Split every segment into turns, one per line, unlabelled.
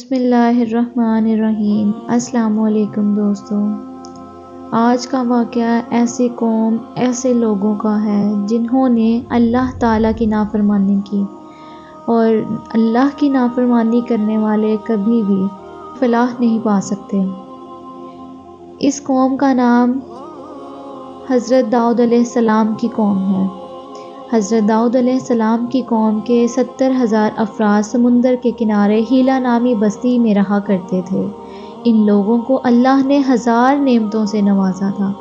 بسم اللہ الرحمن الرحیم۔ السلام علیکم دوستو۔ آج کا واقعہ ایسی قوم، ایسے لوگوں کا ہے جنہوں نے اللہ تعالیٰ کی نافرمانی کی، اور اللہ کی نافرمانی کرنے والے کبھی بھی فلاح نہیں پا سکتے۔ اس قوم کا نام حضرت داؤد علیہ السلام کی قوم ہے۔ حضرت داؤد علیہ السلام کی قوم کے 70,000 افراد سمندر کے کنارے ہیلا نامی بستی میں رہا کرتے تھے۔ ان لوگوں کو اللہ نے 1000 نعمتوں سے نوازا تھا،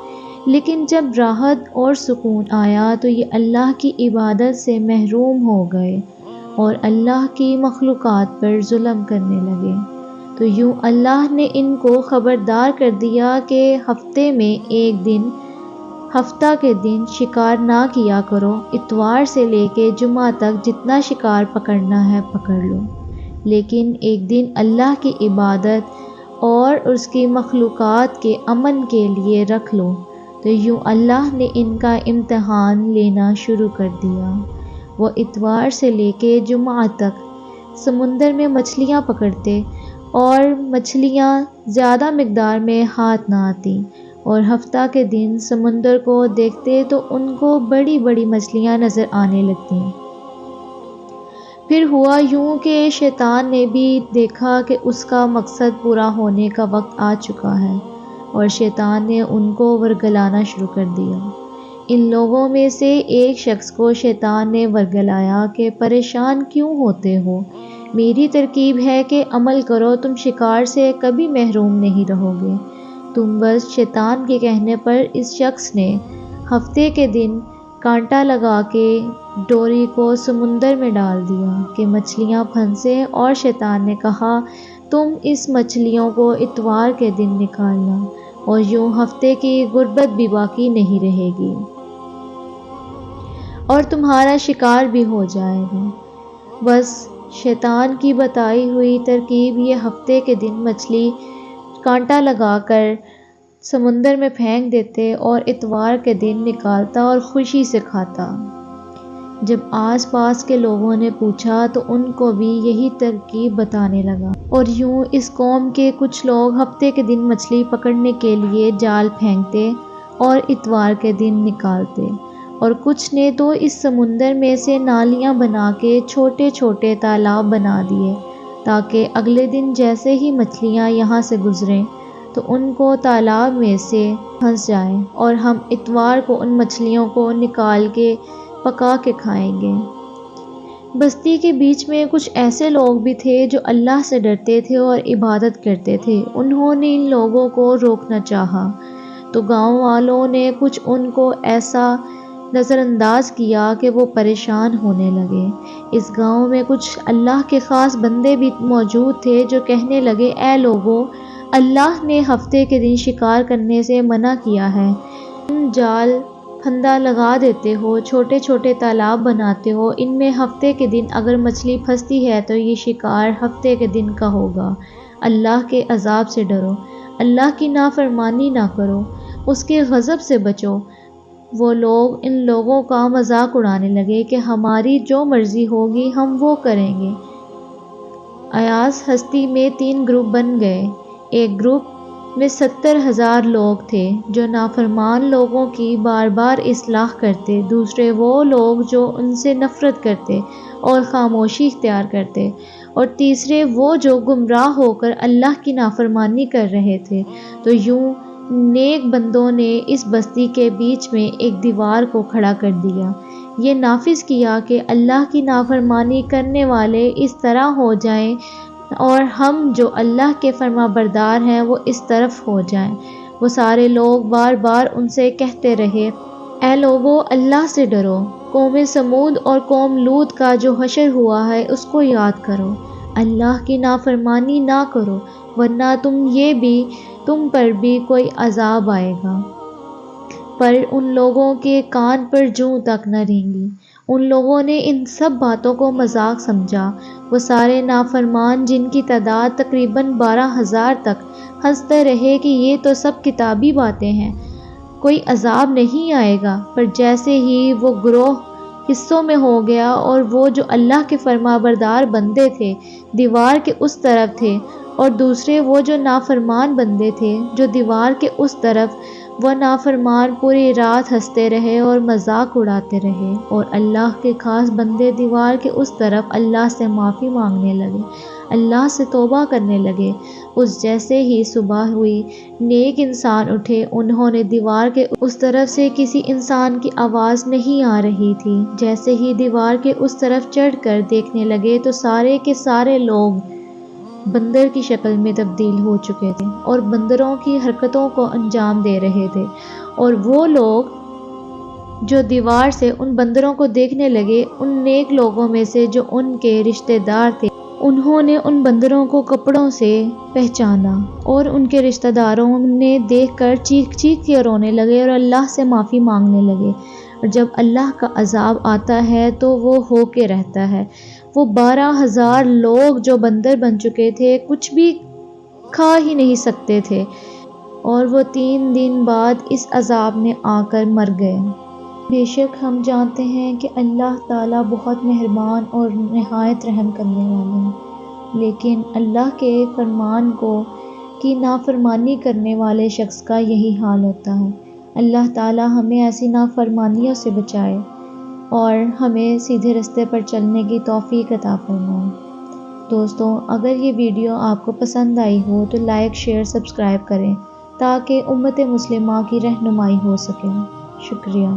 لیکن جب راحت اور سکون آیا تو یہ اللہ کی عبادت سے محروم ہو گئے اور اللہ کی مخلوقات پر ظلم کرنے لگے۔ تو یوں اللہ نے ان کو خبردار کر دیا کہ ہفتے میں ایک دن، ہفتہ کے دن شکار نہ کیا کرو، اتوار سے لے کے جمعہ تک جتنا شکار پکڑنا ہے پکڑ لو، لیکن ایک دن اللہ کی عبادت اور اس کی مخلوقات کے امن کے لیے رکھ لو۔ تو یوں اللہ نے ان کا امتحان لینا شروع کر دیا۔ وہ اتوار سے لے کے جمعہ تک سمندر میں مچھلیاں پکڑتے، اور مچھلیاں زیادہ مقدار میں ہاتھ نہ آتی، اور ہفتہ کے دن سمندر کو دیکھتے تو ان کو بڑی بڑی مچھلیاں نظر آنے لگتی۔ پھر ہوا یوں کہ شیطان نے بھی دیکھا کہ اس کا مقصد پورا ہونے کا وقت آ چکا ہے، اور شیطان نے ان کو ورگلانا شروع کر دیا۔ ان لوگوں میں سے ایک شخص کو شیطان نے ورگلایا کہ پریشان کیوں ہوتے ہو؟ میری ترکیب ہے کہ عمل کرو، تم شکار سے کبھی محروم نہیں رہو گے۔ تم بس شیطان کے کہنے پر اس شخص نے ہفتے کے دن کانٹا لگا کے ڈوری کو سمندر میں ڈال دیا کہ مچھلیاں پھنسیں، اور شیطان نے کہا تم اس مچھلیوں کو اتوار کے دن نکالنا، اور یوں ہفتے کی غربت بھی باقی نہیں رہے گی اور تمہارا شکار بھی ہو جائے گا۔ بس شیطان کی بتائی ہوئی ترکیب یہ ہفتے کے دن مچھلی کانٹا لگا کر سمندر میں پھینک دیتے اور اتوار کے دن نکالتا اور خوشی سے کھاتا۔ جب آس پاس کے لوگوں نے پوچھا تو ان کو بھی یہی ترکیب بتانے لگا، اور یوں اس قوم کے کچھ لوگ ہفتے کے دن مچھلی پکڑنے کے لیے جال پھینکتے اور اتوار کے دن نکالتے، اور کچھ نے تو اس سمندر میں سے نالیاں بنا کے چھوٹے چھوٹے تالاب بنا دیے تاکہ اگلے دن جیسے ہی مچھلیاں یہاں سے گزریں تو ان کو تالاب میں سے پھنس جائیں، اور ہم اتوار کو ان مچھلیوں کو نکال کے پکا کے کھائیں گے۔ بستی کے بیچ میں کچھ ایسے لوگ بھی تھے جو اللہ سے ڈرتے تھے اور عبادت کرتے تھے۔ انہوں نے ان لوگوں کو روکنا چاہا تو گاؤں والوں نے کچھ ان کو ایسا نظر انداز کیا کہ وہ پریشان ہونے لگے۔ اس گاؤں میں کچھ اللہ کے خاص بندے بھی موجود تھے جو کہنے لگے، اے لوگو، اللہ نے ہفتے کے دن شکار کرنے سے منع کیا ہے۔ تم جال پھندا لگا دیتے ہو، چھوٹے چھوٹے تالاب بناتے ہو، ان میں ہفتے کے دن اگر مچھلی پھنستی ہے تو یہ شکار ہفتے کے دن کا ہوگا۔ اللہ کے عذاب سے ڈرو، اللہ کی نافرمانی نہ کرو، اس کے غضب سے بچو۔ وہ لوگ ان لوگوں کا مذاق اڑانے لگے کہ ہماری جو مرضی ہوگی ہم وہ کریں گے۔ ایاس ہستی میں 3 گروپ بن گئے۔ ایک گروپ میں 70,000 لوگ تھے جو نافرمان لوگوں کی بار بار اصلاح کرتے، دوسرے وہ لوگ جو ان سے نفرت کرتے اور خاموشی اختیار کرتے، اور تیسرے وہ جو گمراہ ہو کر اللہ کی نافرمانی کر رہے تھے۔ تو یوں نیک بندوں نے اس بستی کے بیچ میں ایک دیوار کو کھڑا کر دیا، یہ نافذ کیا کہ اللہ کی نافرمانی کرنے والے اس طرح ہو جائیں اور ہم جو اللہ کے فرما بردار ہیں وہ اس طرف ہو جائیں۔ وہ سارے لوگ بار بار ان سے کہتے رہے، اے لوگو، اللہ سے ڈرو، قوم سمود اور قوم لوط کا جو حشر ہوا ہے اس کو یاد کرو، اللہ کی نافرمانی نہ کرو، ورنہ تم پر بھی کوئی عذاب آئے گا۔ پر ان لوگوں کے کان پر جوں تک نہ رینگی۔ ان لوگوں نے ان سب باتوں کو مذاق سمجھا۔ وہ سارے نافرمان، جن کی تعداد تقریباً 12,000 تک، ہنستے رہے کہ یہ تو سب کتابی باتیں ہیں، کوئی عذاب نہیں آئے گا۔ پر جیسے ہی وہ گروہ حصوں میں ہو گیا، اور وہ جو اللہ کے فرما بردار بندے تھے دیوار کے اس طرف تھے، اور دوسرے وہ جو نافرمان بندے تھے جو دیوار کے اس طرف، وہ نافرمان پوری رات ہنستے رہے اور مذاق اڑاتے رہے، اور اللہ کے خاص بندے دیوار کے اس طرف اللہ سے معافی مانگنے لگے، اللہ سے توبہ کرنے لگے۔ اس جیسے ہی صبح ہوئی، نیک انسان اٹھے، انہوں نے دیوار کے اس طرف سے کسی انسان کی آواز نہیں آ رہی تھی، جیسے ہی دیوار کے اس طرف چڑھ کر دیکھنے لگے تو سارے کے سارے لوگ بندر کی شکل میں تبدیل ہو چکے تھے اور بندروں کی حرکتوں کو انجام دے رہے تھے، اور وہ لوگ جو دیوار سے ان بندروں کو دیکھنے لگے، ان نیک لوگوں میں سے جو ان کے رشتہ دار تھے، انہوں نے ان بندروں کو کپڑوں سے پہچانا، اور ان کے رشتہ داروں نے دیکھ کر چیخ چیخ کے رونے لگے اور اللہ سے معافی مانگنے لگے۔ اور جب اللہ کا عذاب آتا ہے تو وہ ہو کے رہتا ہے۔ وہ 12,000 لوگ جو بندر بن چکے تھے کچھ بھی کھا ہی نہیں سکتے تھے، اور وہ 3 دن بعد اس عذاب میں آ کر مر گئے۔ بے شک ہم جانتے ہیں کہ اللہ تعالیٰ بہت مہربان اور نہایت رحم کرنے والے ہیں، لیکن اللہ کے فرمان کی نافرمانی کرنے والے شخص کا یہی حال ہوتا ہے۔ اللہ تعالیٰ ہمیں ایسی نافرمانیوں سے بچائے اور ہمیں سیدھے راستے پر چلنے کی توفیق عطا فرمائے۔ دوستوں، اگر یہ ویڈیو آپ کو پسند آئی ہو تو لائک، شیئر، سبسکرائب کریں تاکہ امت مسلمہ کی رہنمائی ہو سکے۔ شکریہ۔